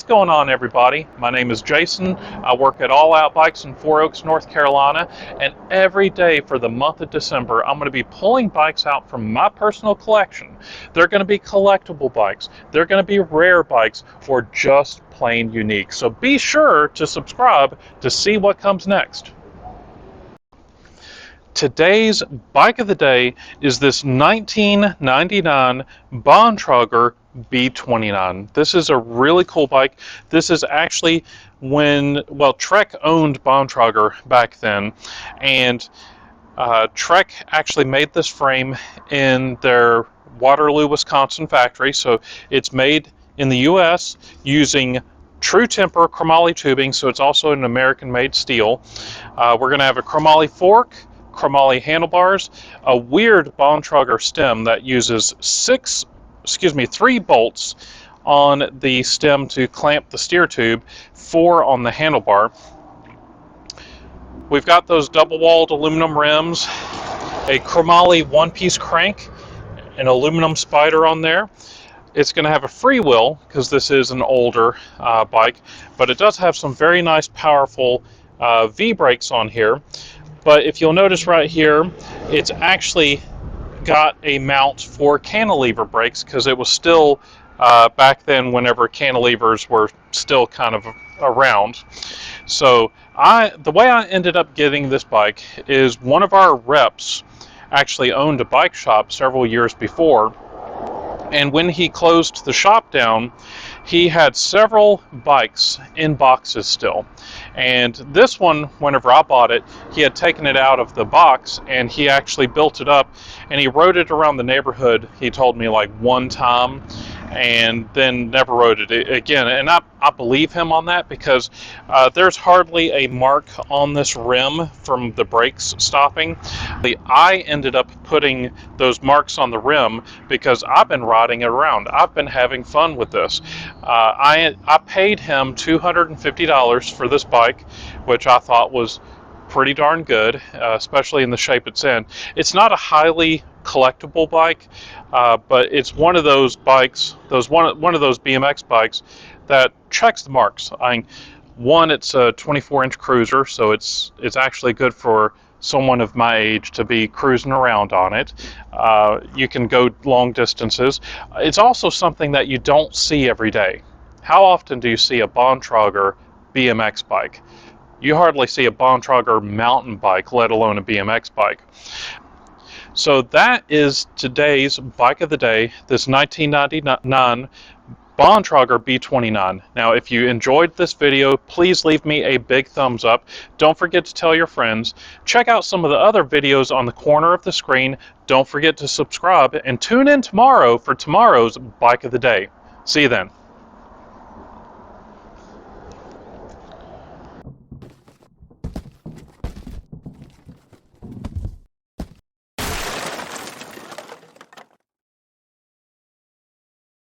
going on, everybody? My name is Jason. I work at All Out Bikes in Four Oaks, North Carolina, and every day for the month of December, I'm going to be pulling bikes out from my personal collection. They're going to be collectible bikes, they're going to be rare bikes, or just plain unique. So be sure to subscribe to see what comes next. Today's bike of the day is this 1999 Bontrager B29. This is a really cool bike. This is actually when, well, Trek owned Bontrager back then, and Trek actually made this frame in their Waterloo, Wisconsin factory. So it's made in the US using true temper chromoly tubing, so it's also an American-made steel. We're going to have a chromoly fork, chromoly handlebars, a weird Bontrager stem that uses 3 bolts on the stem to clamp the steer tube, 4 on the handlebar. We've got those double-walled aluminum rims, a chromoly one-piece crank, an aluminum spider on there. It's going to have a freewheel because this is an older bike, but it does have some very nice, powerful V-brakes on here. But if you'll notice right here, it's actually got a mount for cantilever brakes because it was still back then whenever cantilevers were still kind of around. So the way I ended up getting this bike is one of our reps actually owned a bike shop several years before. And when he closed the shop down, he had several bikes in boxes still. And this one, whenever I bought it, he had taken it out of the box and he actually built it up and he rode it around the neighborhood, he told me, like one time, and then never rode it again. And I believe him on that because there's hardly a mark on this rim from the brakes stopping. I ended up putting those marks on the rim because I've been riding it around. I've been having fun with this. I paid him $250 for this bike, which I thought was pretty darn good, especially in the shape it's in. It's not a highly collectible bike, but it's one of those bikes, one of those BMX bikes that checks the marks. One, it's a 24-inch cruiser, so it's actually good for someone of my age to be cruising around on it. You can go long distances. It's also something that you don't see every day. How often do you see a Bontrager BMX bike? You hardly see a Bontrager mountain bike, let alone a BMX bike. So that is today's bike of the day, this 1999 Bontrager B29. Now, if you enjoyed this video, please leave me a big thumbs up. Don't forget to tell your friends. Check out some of the other videos on the corner of the screen. Don't forget to subscribe and tune in tomorrow for tomorrow's bike of the day. See you then.